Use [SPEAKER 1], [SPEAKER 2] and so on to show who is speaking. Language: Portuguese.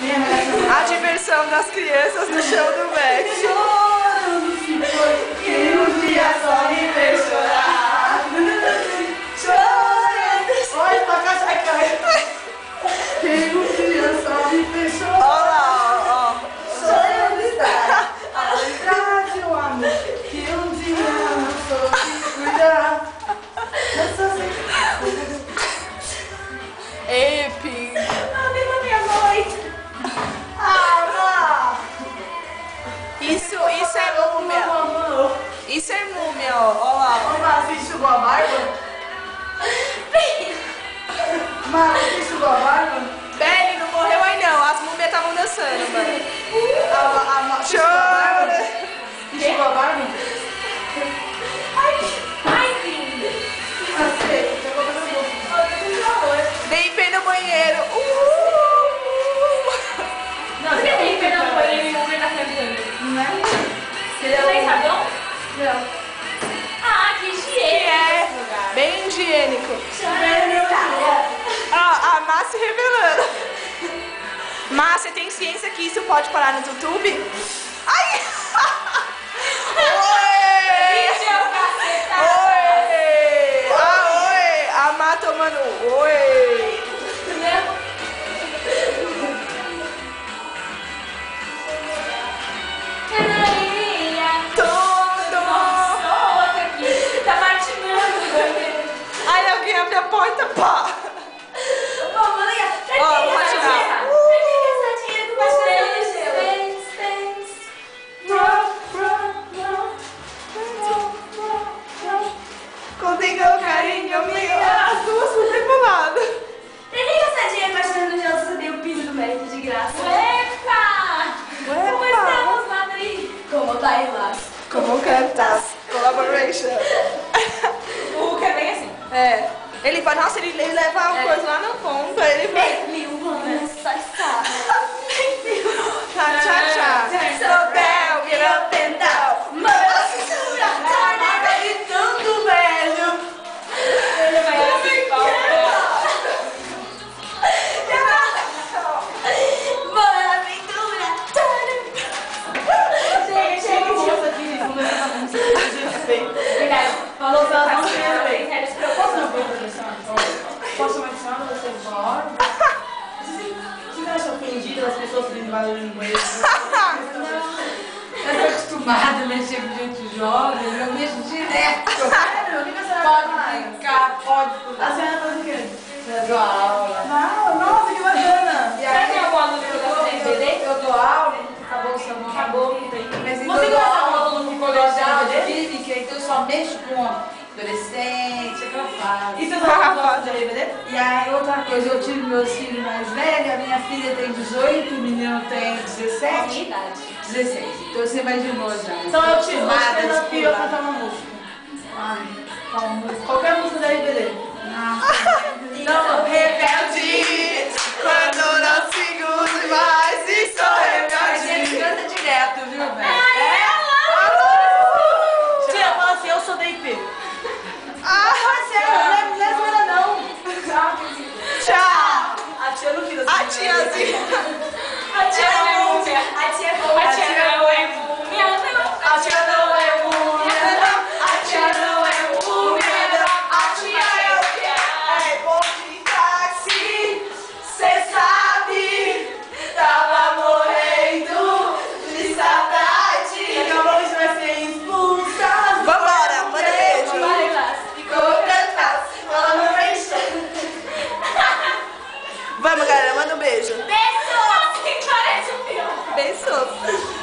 [SPEAKER 1] A diversão das crianças no show do Mac.
[SPEAKER 2] Chorando se foi, que um dia só me fez chorar. Chorando. Olha, pra cá sai caindo. Que um dia só me fez chorar.
[SPEAKER 1] Olha lá, ó.
[SPEAKER 2] Chorando está a lembrar de um amor que um dia não soube cuidar. Eu só sei que...
[SPEAKER 1] Epi. Isso é múmia. Isso é múmia, ó. Olha lá.
[SPEAKER 2] Mas você enxugou a barba? Mas você enxugou a barba?
[SPEAKER 1] Belly não morreu aí não. As múmias estavam dançando, mano.
[SPEAKER 2] Chora! Enxugou a barba?
[SPEAKER 3] Ai, lindo.
[SPEAKER 1] Dei pé no banheiro.
[SPEAKER 3] Não, você tem que pegar no banheiro e o Uber tá cantando.
[SPEAKER 2] Não é?
[SPEAKER 3] Você tem sabão?
[SPEAKER 2] Não.
[SPEAKER 3] Ah, que higiênico.
[SPEAKER 1] É bem higiênico. Ó, a Má se revelando. Má, você tem ciência que isso pode parar no YouTube? Ai! Oi! Ah, oi! A Má tomando oi! Ai, alguém abre a porta, pá! Ó, vou atirar. Contem com carinho meu. As duas super separadas.
[SPEAKER 3] Como tá aí lá?
[SPEAKER 1] Como cantas? Collaboration.
[SPEAKER 3] O Hulk é bem assim.
[SPEAKER 1] É. Ele vai, nossa, ele leva a coisa lá na ponta. Ele vai. Tchá, tchá, tchá. So down, get up and down.
[SPEAKER 2] Tanto velho.
[SPEAKER 3] Ele vai assim,
[SPEAKER 2] Verdade. Falou pra ela não ser. Posso chamar de senhora? Você pode? Você não acha ofendida das pessoas que vêm barulho no banheiro? Eu tô acostumada a mexer com gente jovem, eu mexo direto. Sério? O que a senhora
[SPEAKER 1] Pode
[SPEAKER 2] faz?
[SPEAKER 1] brincar, pode tudo.
[SPEAKER 2] A senhora faz o quê?
[SPEAKER 1] Eu dou aula.
[SPEAKER 2] Ah, nossa, que bacana! E
[SPEAKER 3] Será que tem algum aluno que gosta de DVD?
[SPEAKER 2] eu dou aula, acabou o seu nome.
[SPEAKER 3] Acabou, não tem.
[SPEAKER 2] Mas
[SPEAKER 3] Você
[SPEAKER 2] eu
[SPEAKER 3] gosta
[SPEAKER 2] dou
[SPEAKER 3] de
[SPEAKER 2] aula
[SPEAKER 3] aluno
[SPEAKER 2] no
[SPEAKER 3] que
[SPEAKER 2] colegial
[SPEAKER 3] gosta
[SPEAKER 2] de
[SPEAKER 3] de
[SPEAKER 2] química, então eu só mexo com adolescente, aquela fase.
[SPEAKER 3] E seus alunos gostam de DVD?
[SPEAKER 2] E aí, outra coisa, eu tive meus filhos mais velhos, a minha filha tem 18, o menino tem 17,
[SPEAKER 3] idade.
[SPEAKER 2] 16. Então você imaginou já.
[SPEAKER 3] Então eu te
[SPEAKER 2] Acostumada
[SPEAKER 3] desafio a
[SPEAKER 2] escolar.
[SPEAKER 3] cantar uma música.
[SPEAKER 2] Ai, qual música?
[SPEAKER 3] Qualquer música da RBD.
[SPEAKER 1] Não, rebelde, quando não sigo mais, e sou
[SPEAKER 2] A gente
[SPEAKER 1] rebelde.
[SPEAKER 2] canta direto, viu, velho?
[SPEAKER 3] Tia, fala assim, eu sou da IP.
[SPEAKER 1] Ah,
[SPEAKER 2] Não é zoeira não.
[SPEAKER 1] tchau.
[SPEAKER 3] A tia não quis
[SPEAKER 1] A tiazinha.
[SPEAKER 3] A tia não é múmia. A tia não é múmia. A tia não é múmia.
[SPEAKER 1] A tia não é múmia, não. A tia é o que é? É bom de táxi, cê sabe. Tava morrendo de saudade.
[SPEAKER 2] Daqui a pouco a gente vai ser expulsa.
[SPEAKER 1] Vambora, manda beijo.
[SPEAKER 2] Ficou cantada. Ela não vai encher.
[SPEAKER 1] Vamos, galera, manda um beijo.
[SPEAKER 3] Beijo! Que parece um filme.
[SPEAKER 1] Beijo.